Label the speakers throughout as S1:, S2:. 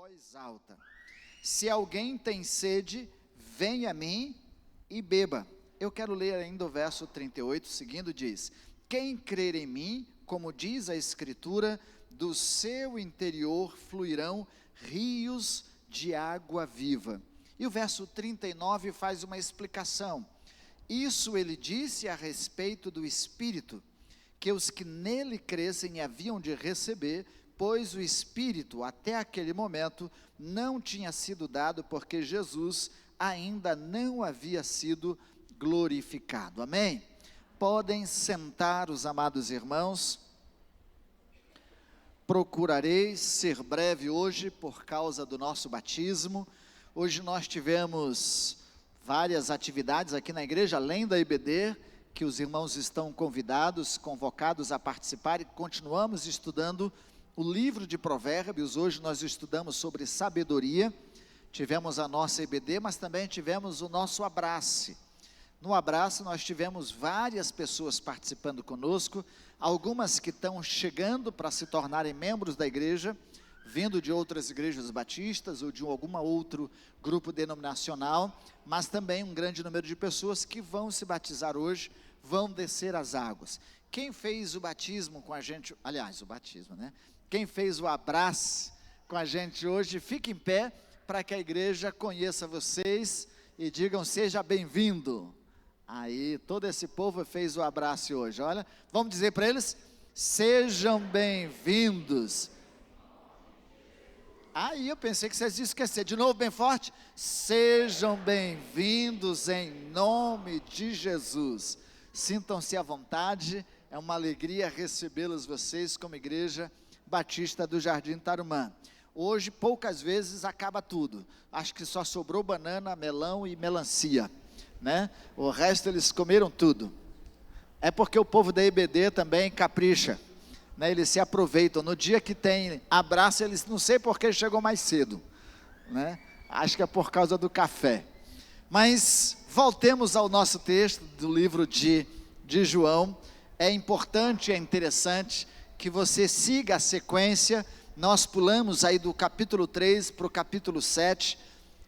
S1: voz alta: se alguém tem sede, venha a mim e beba. Eu quero ler ainda o verso 38, seguindo diz: quem crer em mim, como diz a Escritura, do seu interior fluirão rios de água viva. E o verso 39 faz uma explicação. Isso ele disse a respeito do Espírito, que os que nele crescem haviam de receber, pois o Espírito, até aquele momento, não tinha sido dado, porque Jesus ainda não havia sido glorificado. Amém? Podem sentar os amados irmãos. Procurarei ser breve hoje, por causa do nosso batismo. Hoje nós tivemos várias atividades aqui na igreja, além da IBD, que os irmãos estão convidados, convocados a participar, e continuamos estudando o livro de Provérbios. Hoje nós estudamos sobre sabedoria. Tivemos a nossa IBD, mas também tivemos o nosso abraço. No abraço nós tivemos várias pessoas participando conosco, algumas que estão chegando para se tornarem membros da igreja, vindo de outras igrejas batistas ou de algum outro grupo denominacional, mas também um grande número de pessoas que vão se batizar hoje, vão descer as águas. Quem fez o batismo com a gente, aliás, o batismo, né? Quem fez o abraço com a gente hoje, fique em pé para que a igreja conheça vocês e digam: seja bem-vindo. Aí, todo esse povo fez o abraço hoje, olha, vamos dizer para eles: sejam bem-vindos. Aí eu pensei que vocês iam esquecer, de novo bem forte: sejam bem-vindos em nome de Jesus. Sintam-se à vontade, é uma alegria recebê-los vocês como Igreja Batista do Jardim Tarumã. Hoje poucas vezes acaba tudo, acho que só sobrou banana, melão e melancia, né? O resto eles comeram tudo. É porque o povo da IBD também capricha, né? Eles se aproveitam. No dia que tem abraço, eles não sei porque chegou mais cedo, né? Acho que é por causa do café. Mas voltemos ao nosso texto do livro de João. É importante, é interessante que você siga a sequência. Nós pulamos aí do capítulo 3 para o capítulo 7,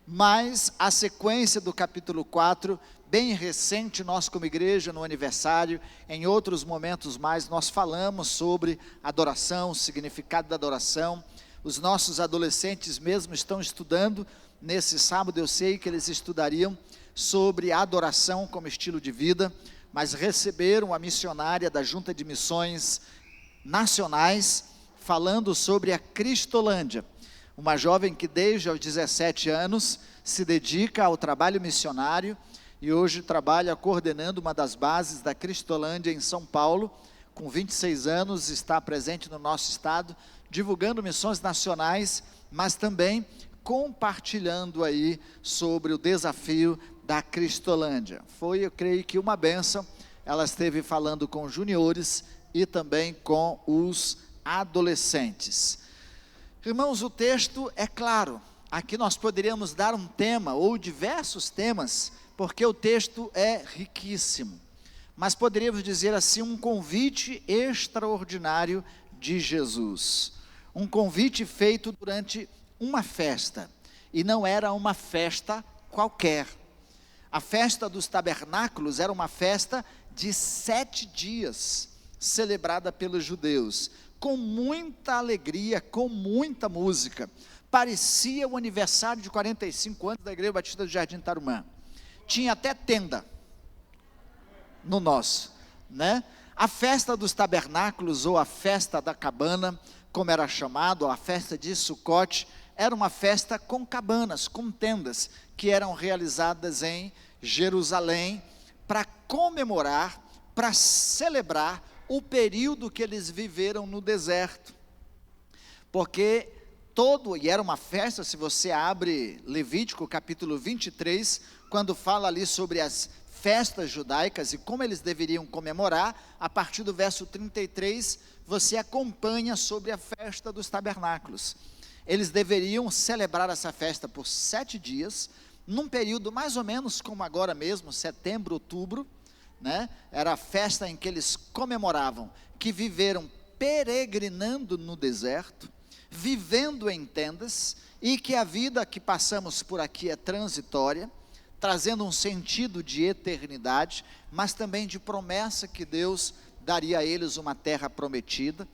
S1: mas a sequência do capítulo 4, bem recente, nós como igreja, no aniversário, em outros momentos mais, nós falamos sobre adoração, o significado da adoração. Os nossos adolescentes mesmo estão estudando, nesse sábado eu sei que eles estudariam sobre adoração como estilo de vida, mas receberam a missionária da Junta de Missões Nacionais, falando sobre a Cristolândia, uma jovem que desde os 17 anos se dedica ao trabalho missionário e hoje trabalha coordenando uma das bases da Cristolândia em São Paulo. Com 26 anos está presente no nosso estado, divulgando missões nacionais, mas também compartilhando aí sobre o desafio da Cristolândia. Foi, eu creio que uma bênção. Ela esteve falando com juniores e também com os adolescentes. Irmãos, o texto é claro. Aqui nós poderíamos dar um tema ou diversos temas, porque o texto é riquíssimo. Mas poderíamos dizer assim, um convite extraordinário de Jesus. Um convite feito durante uma festa. E não era uma festa qualquer. A festa dos tabernáculos era uma festa de 7 dias, celebrada pelos judeus, com muita alegria, com muita música. Parecia o aniversário de 45 anos da Igreja Batista do Jardim Tarumã. Tinha até tenda no nosso, né? A festa dos tabernáculos, ou a festa da cabana, como era chamado, a festa de Sucote, era uma festa com cabanas, com tendas, que eram realizadas em Jerusalém, para comemorar, para celebrar o período que eles viveram no deserto, porque e era uma festa. Se você abre Levítico capítulo 23, quando fala ali sobre as festas judaicas e como eles deveriam comemorar, a partir do verso 33, você acompanha sobre a festa dos tabernáculos. Eles deveriam celebrar essa festa por 7 dias, num período mais ou menos como agora mesmo, setembro, outubro, né? Era a festa em que eles comemoravam que viveram peregrinando no deserto, vivendo em tendas, e que a vida que passamos por aqui é transitória, trazendo um sentido de eternidade, mas também de promessa que Deus daria a eles uma terra prometida.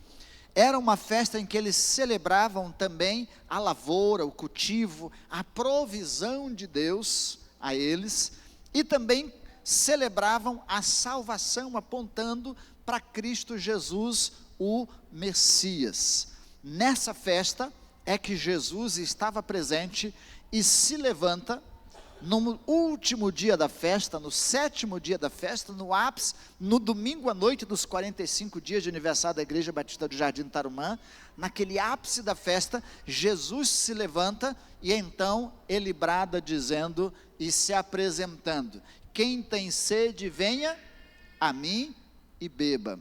S1: Era uma festa em que eles celebravam também a lavoura, o cultivo, a provisão de Deus a eles, e também celebravam a salvação, apontando para Cristo Jesus, o Messias. Nessa festa é que Jesus estava presente e se levanta no último dia da festa, no 7º dia da festa, no ápice, no domingo à noite dos 45 dias de aniversário da Igreja Batista do Jardim Tarumã. Naquele ápice da festa, Jesus se levanta e então ele brada dizendo e se apresentando: quem tem sede, venha a mim e beba.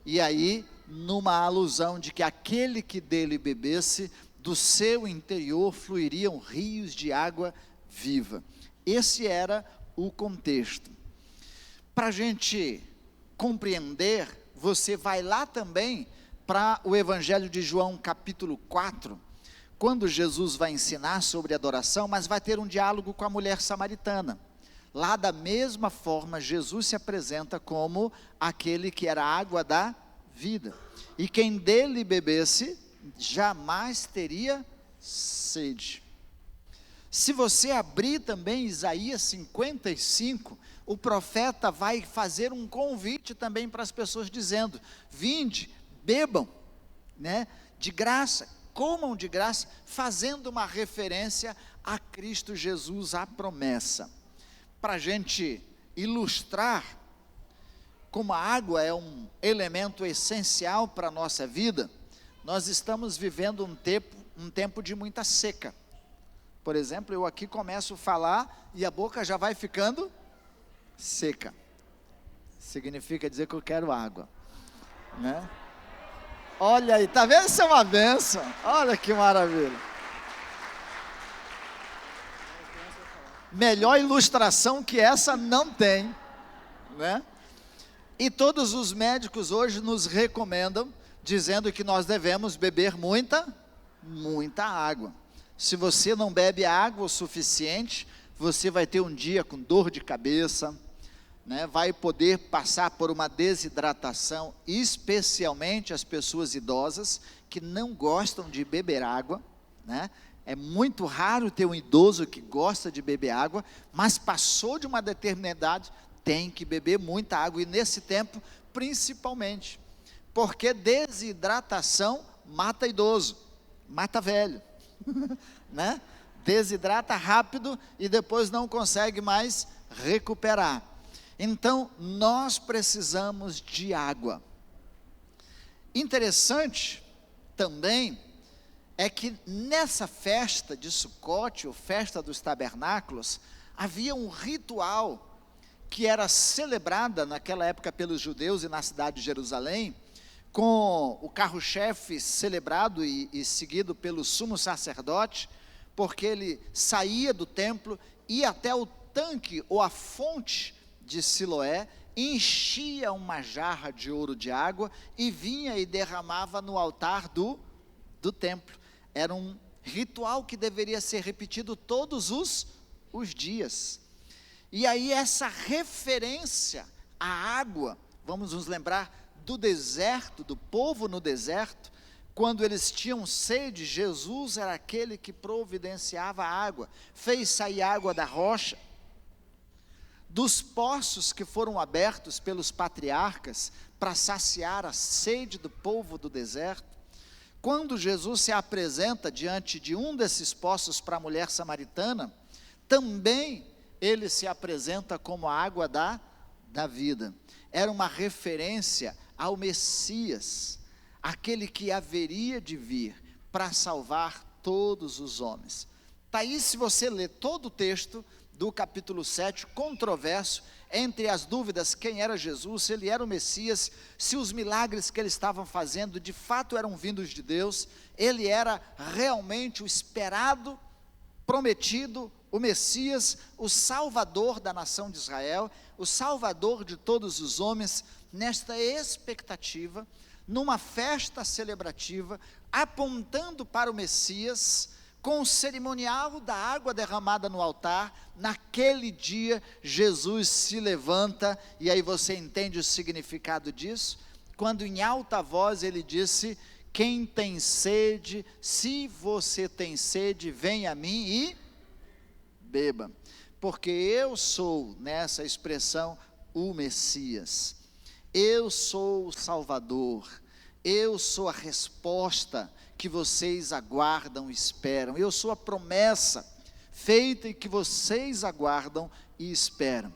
S1: E aí, numa alusão de que aquele que dele bebesse, do seu interior fluiriam rios de água viva. Esse era o contexto. Para a gente compreender, você vai lá também para o Evangelho de João, capítulo 4, quando Jesus vai ensinar sobre adoração, mas vai ter um diálogo com a mulher samaritana. Lá, da mesma forma, Jesus se apresenta como aquele que era a água da vida, e quem dele bebesse jamais teria sede. Se você abrir também Isaías 55, o profeta vai fazer um convite também para as pessoas, dizendo: vinde, bebam, né, de graça, comam de graça, fazendo uma referência a Cristo Jesus, a promessa. Para a gente ilustrar como a água é um elemento essencial para a nossa vida, nós estamos vivendo um tempo de muita seca. Por exemplo, eu aqui começo a falar e a boca já vai ficando seca. Significa dizer que eu quero água, né? Olha aí, tá vendo? Isso é uma bênção. Olha que maravilha. Melhor ilustração que essa não tem, né? E todos os médicos hoje nos recomendam, dizendo que nós devemos beber muita água. Se você não bebe água o suficiente, você vai ter um dia com dor de cabeça, né? Vai poder passar por uma desidratação, especialmente as pessoas idosas que não gostam de beber água, né? É muito raro ter um idoso que gosta de beber água, mas passou de uma determinada idade, tem que beber muita água, e nesse tempo, principalmente, porque desidratação mata idoso, mata velho, né? Desidrata rápido e depois não consegue mais recuperar. Então, nós precisamos de água. Interessante também é que nessa festa de Sucote, ou festa dos tabernáculos, havia um ritual que era celebrada naquela época pelos judeus e na cidade de Jerusalém, com o carro-chefe celebrado e seguido pelo sumo sacerdote, porque ele saía do templo, ia até o tanque ou a fonte de Siloé, enchia uma jarra de ouro de água e vinha e derramava no altar do templo. Era um ritual que deveria ser repetido todos os dias. E aí essa referência à água, vamos nos lembrar do deserto, do povo no deserto, quando eles tinham sede, Jesus era aquele que providenciava a água, fez sair água da rocha, dos poços que foram abertos pelos patriarcas para saciar a sede do povo do deserto. Quando Jesus se apresenta diante de um desses poços para a mulher samaritana, também ele se apresenta como a água da vida. Era uma referência ao Messias, aquele que haveria de vir para salvar todos os homens. Está aí, se você ler todo o texto do capítulo 7, controverso, entre as dúvidas, quem era Jesus, se ele era o Messias, se os milagres que ele estava fazendo, de fato eram vindos de Deus, ele era realmente o esperado, prometido, o Messias, o Salvador da nação de Israel, o Salvador de todos os homens. Nesta expectativa, numa festa celebrativa, apontando para o Messias, com o cerimonial da água derramada no altar. Naquele dia, Jesus se levanta, e aí você entende o significado disso, quando em alta voz ele disse: quem tem sede, se você tem sede, vem a mim e beba, porque eu sou, nessa expressão, o Messias, eu sou o Salvador, eu sou a resposta que vocês aguardam e esperam, eu sou a promessa feita e que vocês aguardam e esperam.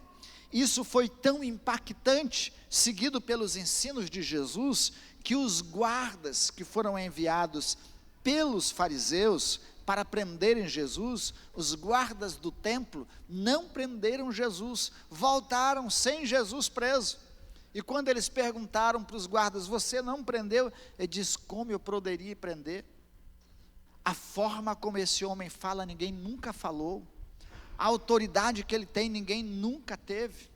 S1: Isso foi tão impactante, seguido pelos ensinos de Jesus, que os guardas que foram enviados pelos fariseus para prenderem Jesus, os guardas do templo, não prenderam Jesus, voltaram sem Jesus preso. E quando eles perguntaram para os guardas: você não prendeu? Ele diz: como eu poderia prender? A forma como esse homem fala, ninguém nunca falou. A autoridade que ele tem, ninguém nunca teve.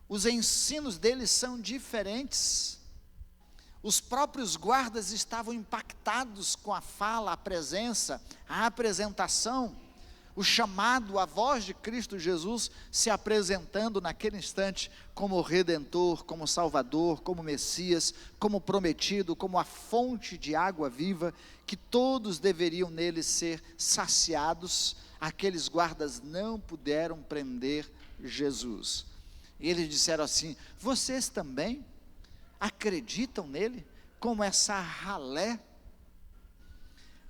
S1: Os ensinos dele são diferentes. Os próprios guardas estavam impactados com a fala, a presença, a apresentação, o chamado, a voz de Cristo Jesus se apresentando naquele instante como Redentor, como Salvador, como Messias, como prometido, como a fonte de água viva, que todos deveriam nele ser saciados. Aqueles guardas não puderam prender Jesus. E eles disseram assim: vocês também acreditam nele, como essa ralé,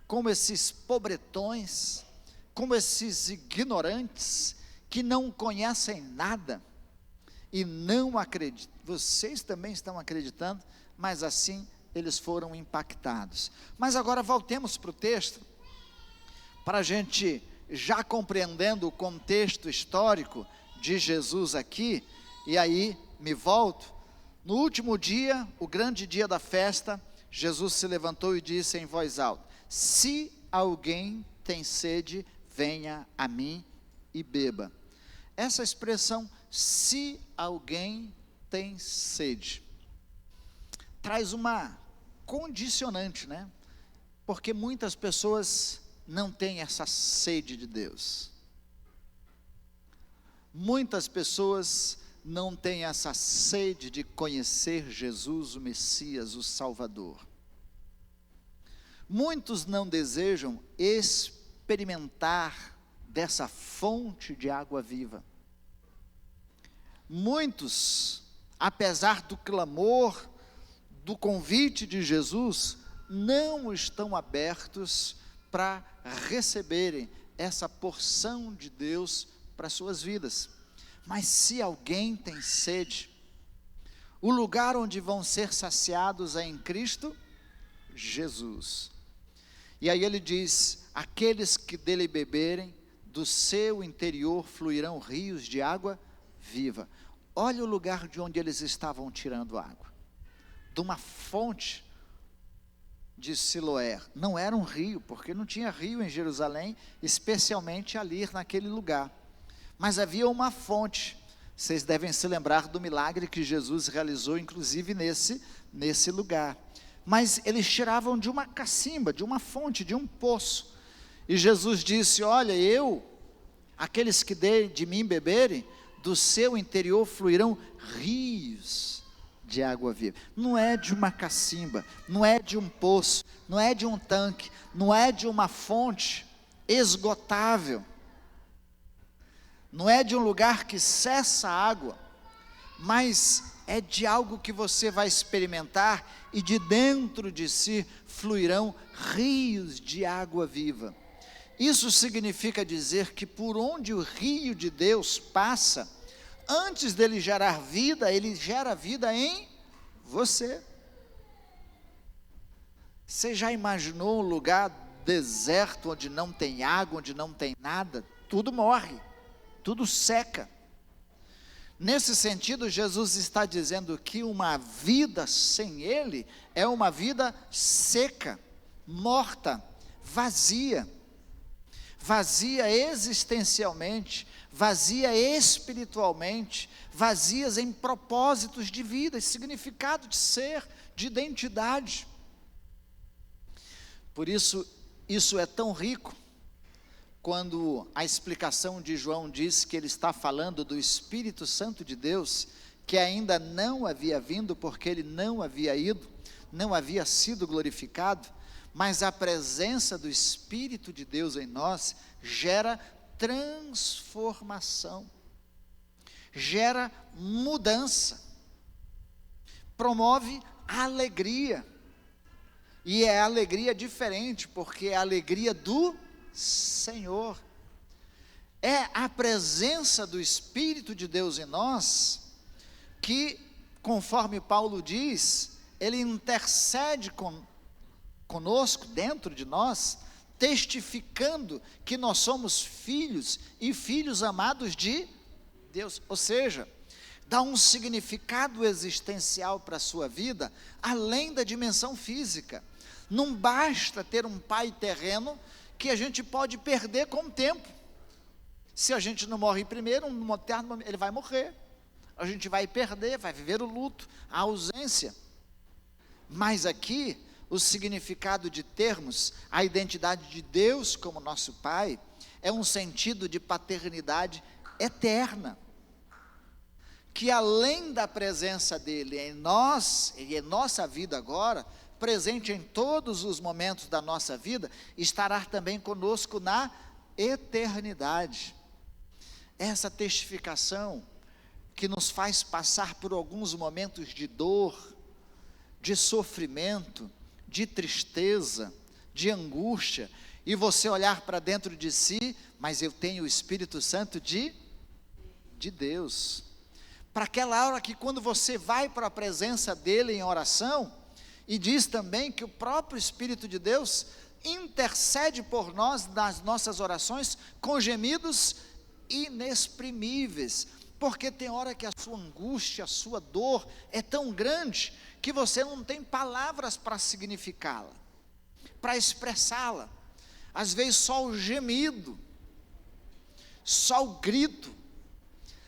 S1: como esses pobretões, como esses ignorantes, que não conhecem nada, e não acreditam? Vocês também estão acreditando? Mas assim eles foram impactados. Mas agora voltemos para o texto, para a gente, já compreendendo o contexto histórico de Jesus aqui, e aí me volto. No último dia, o grande dia da festa, Jesus se levantou e disse em voz alta: se alguém tem sede, venha a mim e beba. Essa expressão, se alguém tem sede, traz uma condicionante, né? Porque muitas pessoas não têm essa sede de Deus. Muitas pessoas não têm essa sede de conhecer Jesus, o Messias, o Salvador. Muitos não desejam experimentar dessa fonte de água viva. Muitos, apesar do clamor, do convite de Jesus, não estão abertos para receberem essa porção de Deus para suas vidas. Mas se alguém tem sede, o lugar onde vão ser saciados é em Cristo Jesus. E aí ele diz: aqueles que dele beberem, do seu interior fluirão rios de água viva. Olha o lugar de onde eles estavam tirando água, de uma fonte de Siloé. Não era um rio, porque não tinha rio em Jerusalém, especialmente ali naquele lugar. Mas havia uma fonte. Vocês devem se lembrar do milagre que Jesus realizou, inclusive nesse lugar. Mas eles tiravam de uma cacimba, de uma fonte, de um poço. E Jesus disse: olha, aqueles que de mim beberem, do seu interior fluirão rios de água viva. Não é de uma cacimba, não é de um poço, não é de um tanque, não é de uma fonte esgotável, não é de um lugar que cessa a água, mas é de algo que você vai experimentar, e de dentro de si fluirão rios de água viva. Isso significa dizer que por onde o rio de Deus passa, antes dele gerar vida, ele gera vida em você. Você já imaginou um lugar deserto, onde não tem água, onde não tem nada? Tudo morre, tudo seca. Nesse sentido, Jesus está dizendo que uma vida sem Ele é uma vida seca, morta, vazia existencialmente, vazia espiritualmente, vazias em propósitos de vida, significado de ser, de identidade. Por isso, isso é tão rico, quando a explicação de João diz que ele está falando do Espírito Santo de Deus, que ainda não havia vindo, porque ele não havia ido, não havia sido glorificado, mas a presença do Espírito de Deus em nós gera transformação, gera mudança, promove alegria, e é alegria diferente, porque é a alegria do Senhor, é a presença do Espírito de Deus em nós, que, conforme Paulo diz, ele intercede conosco, dentro de nós, testificando que nós somos filhos e filhos amados de Deus, ou seja, dá um significado existencial para a sua vida, além da dimensão física. Não basta ter um pai terreno, que a gente pode perder com o tempo. Se a gente não morre primeiro, ele vai morrer, a gente vai perder, vai viver o luto, a ausência. Mas aqui, o significado de termos a identidade de Deus como nosso Pai, é um sentido de paternidade eterna, que além da presença dele em nós, e em nossa vida agora, presente em todos os momentos da nossa vida, estará também conosco na eternidade. Essa testificação que nos faz passar por alguns momentos de dor, de sofrimento, de tristeza, de angústia, e você olhar para dentro de si, mas eu tenho o Espírito Santo de Deus, para aquela hora que quando você vai para a presença dele em oração, e diz também que o próprio Espírito de Deus intercede por nós nas nossas orações com gemidos inexprimíveis, porque tem hora que a sua angústia, a sua dor é tão grande, que você não tem palavras para significá-la, para expressá-la. Às vezes só o gemido, só o grito,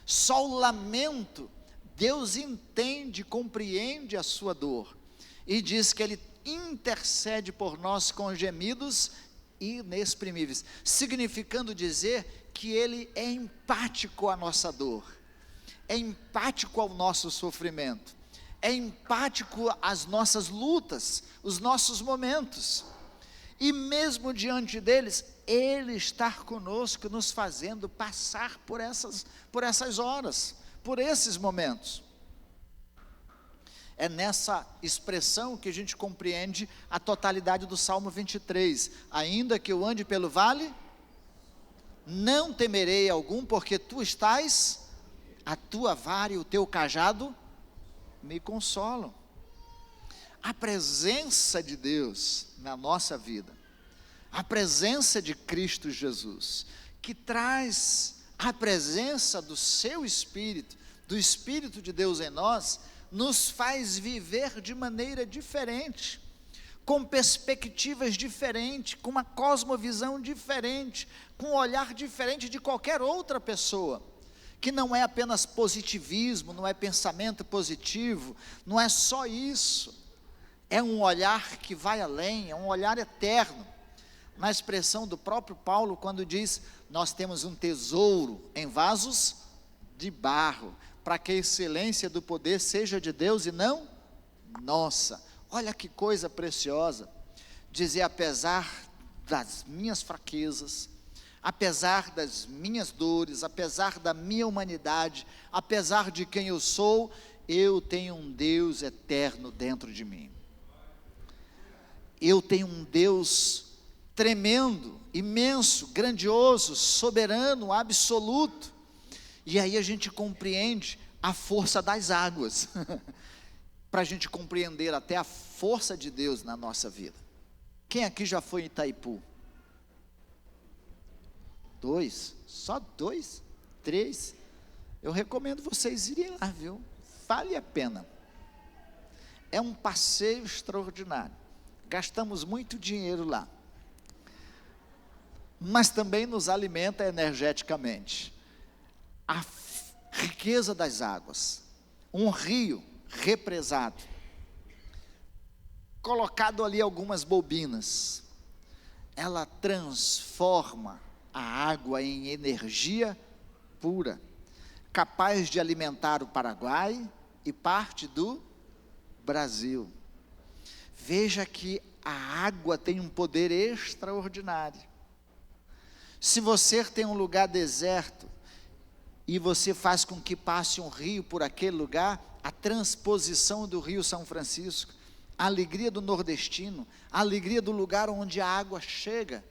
S1: só o lamento, Deus entende, compreende a sua dor, e diz que Ele intercede por nós com gemidos inexprimíveis, significando dizer que Ele é empático à nossa dor, é empático ao nosso sofrimento, é empático às nossas lutas, os nossos momentos, e mesmo diante deles, Ele está conosco, nos fazendo passar por essas horas, por esses momentos. É nessa expressão que a gente compreende a totalidade do Salmo 23, ainda que eu ande pelo vale, não temerei algum, porque tu estás, a tua vara e o teu cajado me consolam. A presença de Deus na nossa vida, a presença de Cristo Jesus, que traz a presença do seu Espírito, do Espírito de Deus em nós, nos faz viver de maneira diferente, com perspectivas diferentes, com uma cosmovisão diferente, com um olhar diferente de qualquer outra pessoa, que não é apenas positivismo, não é pensamento positivo, não é só isso, é um olhar que vai além, é um olhar eterno, na expressão do próprio Paulo, quando diz, nós temos um tesouro em vasos de barro, para que a excelência do poder seja de Deus e não nossa. Olha que coisa preciosa, dizer, apesar das minhas fraquezas, apesar das minhas dores, apesar da minha humanidade, apesar de quem eu sou, eu tenho um Deus eterno dentro de mim. Eu tenho um Deus tremendo, imenso, grandioso, soberano, absoluto. E aí a gente compreende a força das águas, para a gente compreender até a força de Deus na nossa vida. Quem aqui já foi em Itaipu? 2? Só 2? 3? Eu recomendo vocês irem lá, viu? Vale a pena. É um passeio extraordinário. Gastamos muito dinheiro lá, mas também nos alimenta energeticamente. a riqueza das águas. Um rio represado, colocado ali algumas bobinas, ela transforma a água em energia pura, capaz de alimentar o Paraguai e parte do Brasil. Veja que a água tem um poder extraordinário. Se você tem um lugar deserto e você faz com que passe um rio por aquele lugar, a transposição do Rio São Francisco, a alegria do nordestino, a alegria do lugar onde a água chega,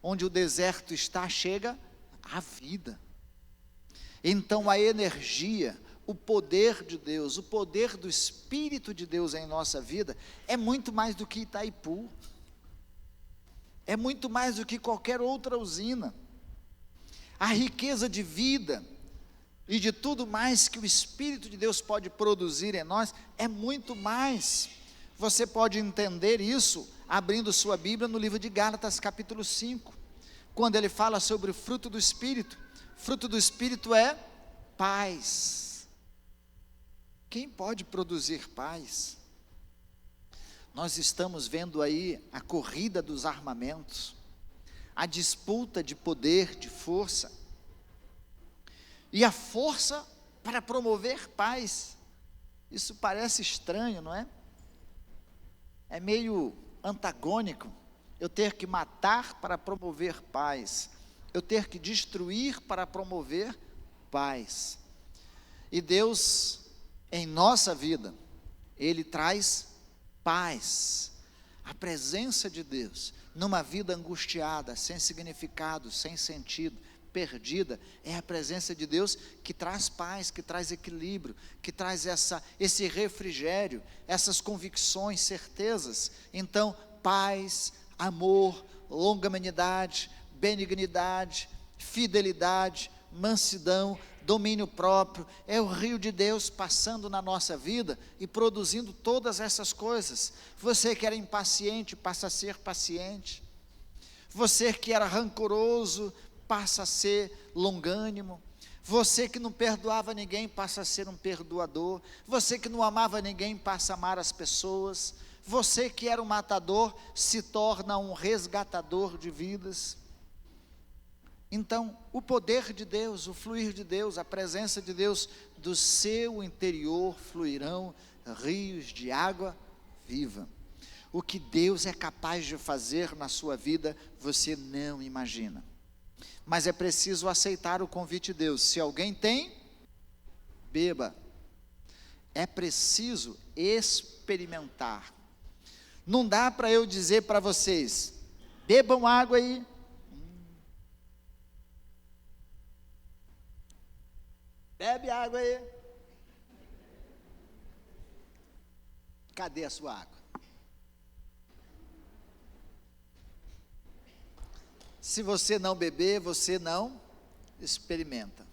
S1: onde o deserto está, chega a vida. Então a energia, o poder de Deus, o poder do Espírito de Deus em nossa vida, é muito mais do que Itaipu, é muito mais do que qualquer outra usina. A riqueza de vida e de tudo mais que o Espírito de Deus pode produzir em nós, é muito mais. Você pode entender isso abrindo sua Bíblia no livro de Gálatas capítulo 5, quando ele fala sobre o fruto do Espírito. Fruto do Espírito é paz. Quem pode produzir paz? Nós estamos vendo aí a corrida dos armamentos, a disputa de poder, de força, e a força para promover paz. Isso parece estranho, não é? É meio antagônico, eu ter que matar para promover paz, eu ter que destruir para promover paz. E Deus, em nossa vida, Ele traz paz, a presença de Deus, numa vida angustiada, sem significado, sem sentido, perdida, é a presença de Deus que traz paz, que traz equilíbrio, que traz esse refrigério, essas convicções, certezas. Então, paz, amor, longanimidade, benignidade, fidelidade, mansidão, domínio próprio, é o rio de Deus passando na nossa vida e produzindo todas essas coisas. Você que era impaciente, passa a ser paciente. Você que era rancoroso, passa a ser longânimo. Você que não perdoava ninguém, passa a ser um perdoador. Você que não amava ninguém, passa a amar as pessoas. Você que era um matador, se torna um resgatador de vidas. Então, o poder de Deus, o fluir de Deus, a presença de Deus, do seu interior fluirão rios de água viva. O que Deus é capaz de fazer na sua vida, você não imagina. Mas é preciso aceitar o convite de Deus. Se alguém tem, beba. É preciso experimentar. Não dá para eu dizer para vocês, bebam água aí. Bebe água aí. Cadê a sua água? Se você não beber, você não experimenta.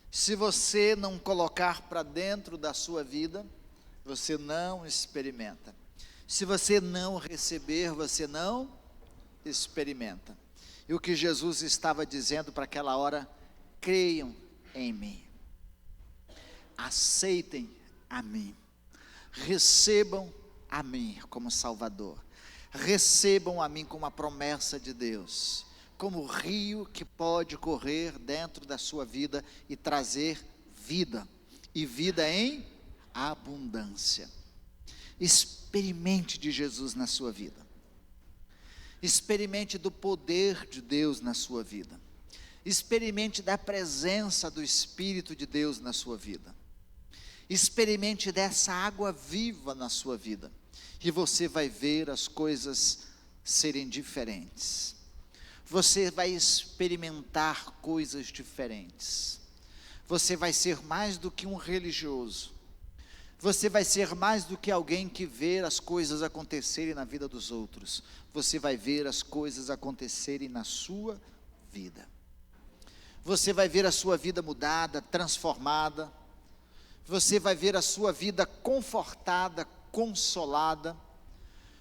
S1: Se você não colocar para dentro da sua vida, você não experimenta. Se você não receber, você não experimenta. E o que Jesus estava dizendo para aquela hora, creiam em mim. Aceitem a mim. Recebam a mim como Salvador. Recebam a mim como a promessa de Deus, como o rio que pode correr dentro da sua vida e trazer vida, e vida em abundância. Experimente de Jesus na sua vida, experimente do poder de Deus na sua vida, experimente da presença do Espírito de Deus na sua vida, experimente dessa água viva na sua vida, e você vai ver as coisas serem diferentes. Você vai experimentar coisas diferentes. Você vai ser mais do que um religioso. Você vai ser mais do que alguém que vê as coisas acontecerem na vida dos outros. Você vai ver as coisas acontecerem na sua vida. Você vai ver a sua vida mudada, transformada. Você vai ver a sua vida confortada, consolada.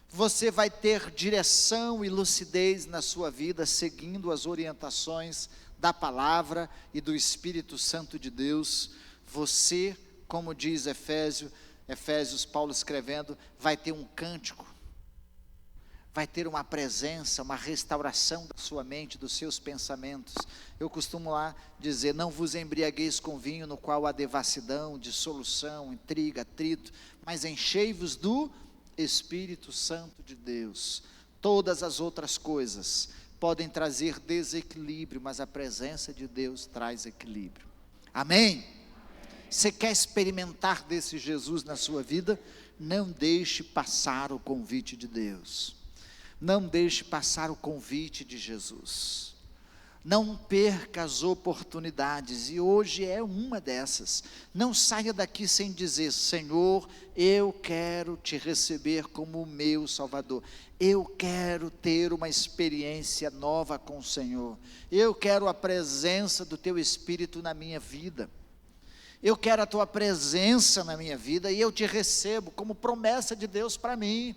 S1: Você vai ter direção e lucidez na sua vida, seguindo as orientações da palavra e do Espírito Santo de Deus, você, como diz Efésios, Paulo escrevendo, vai ter um cântico, vai ter uma presença, uma restauração da sua mente, dos seus pensamentos. Eu costumo lá dizer, não vos embriagueis com vinho no qual há devassidão, dissolução, intriga, atrito, mas enchei-vos do Espírito Santo de Deus. Todas as outras coisas podem trazer desequilíbrio, mas a presença de Deus traz equilíbrio. Amém? Você quer experimentar desse Jesus na sua vida? Não deixe passar o convite de Deus. Não deixe passar o convite de Jesus. Não perca as oportunidades, e hoje é uma dessas. Não saia daqui sem dizer, Senhor, eu quero te receber como o meu Salvador. Eu quero ter uma experiência nova com o Senhor. Eu quero a presença do teu Espírito na minha vida. Eu quero a tua presença na minha vida, e eu te recebo como promessa de Deus para mim.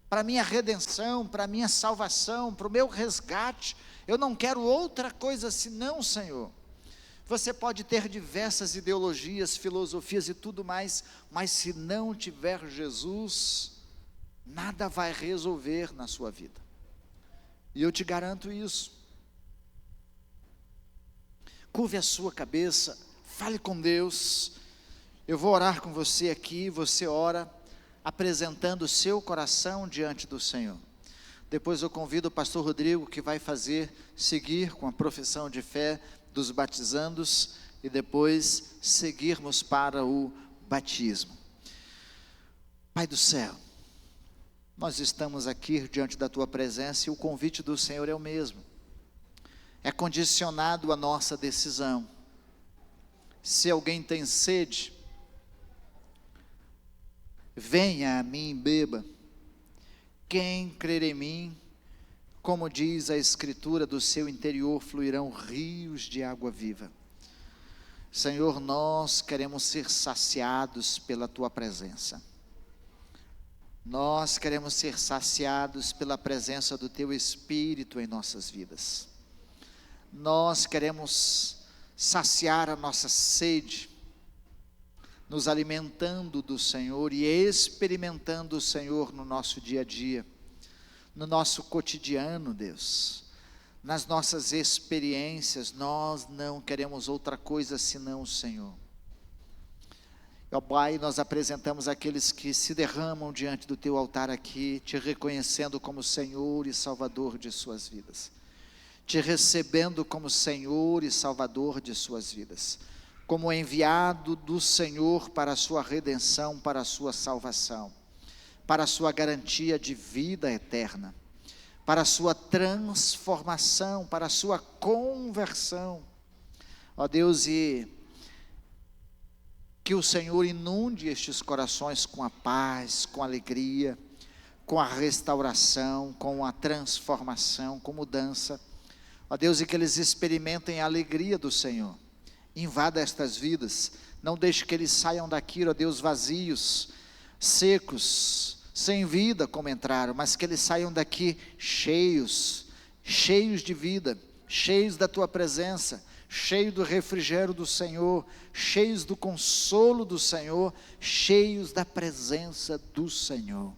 S1: Para a minha redenção, para a minha salvação, para o meu resgate. Eu não quero outra coisa senão, Senhor. Você pode ter diversas ideologias, filosofias e tudo mais, mas se não tiver Jesus, nada vai resolver na sua vida. E eu te garanto isso. Curve a sua cabeça, fale com Deus. Eu vou orar com você aqui, você ora, apresentando o seu coração diante do Senhor. Depois eu convido o pastor Rodrigo, que vai seguir com a profissão de fé dos batizandos, e depois seguirmos para o batismo. Pai do céu, nós estamos aqui diante da tua presença, e o convite do Senhor é o mesmo. É condicionado à nossa decisão. Se alguém tem sede, venha a mim e beba. Quem crer em mim, como diz a Escritura, do seu interior fluirão rios de água viva. Senhor, nós queremos ser saciados pela tua presença. Nós queremos ser saciados pela presença do teu Espírito em nossas vidas. Nós queremos saciar a nossa sede, nos alimentando do Senhor e experimentando o Senhor no nosso dia a dia, no nosso cotidiano, Deus, nas nossas experiências. Nós não queremos outra coisa senão o Senhor. Ó Pai, nós apresentamos aqueles que se derramam diante do teu altar aqui, te reconhecendo como Senhor e Salvador de suas vidas, te recebendo como Senhor e Salvador de suas vidas, como enviado do Senhor para a sua redenção, para a sua salvação, para a sua garantia de vida eterna, para a sua transformação, para a sua conversão. Ó Deus, e que o Senhor inunde estes corações com a paz, com a alegria, com a restauração, com a transformação, com mudança. Ó Deus, e que eles experimentem a alegria do Senhor. Invada estas vidas, não deixe que eles saiam daqui, ó Deus, vazios, secos, sem vida como entraram, mas que eles saiam daqui cheios de vida, cheios da tua presença, cheios do refrigério do Senhor, cheios do consolo do Senhor, cheios da presença do Senhor.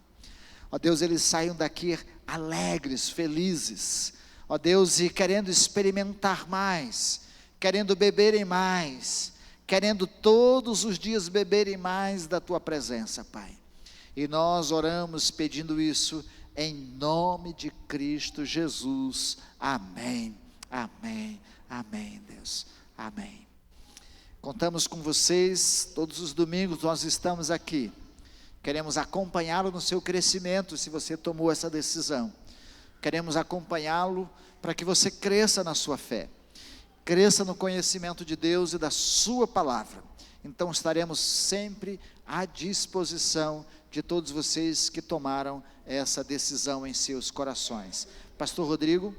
S1: Ó Deus, eles saiam daqui alegres, felizes, ó Deus, e querendo experimentar mais, querendo beberem mais, querendo todos os dias beberem mais da tua presença, Pai. E nós oramos pedindo isso em nome de Cristo Jesus. Amém, amém, amém, Deus, amém. Contamos com vocês todos os domingos, nós estamos aqui. Queremos acompanhá-lo no seu crescimento, se você tomou essa decisão. Queremos acompanhá-lo para que você cresça na sua fé, cresça no conhecimento de Deus e da sua palavra. Então estaremos sempre à disposição de todos vocês que tomaram essa decisão em seus corações. Pastor Rodrigo.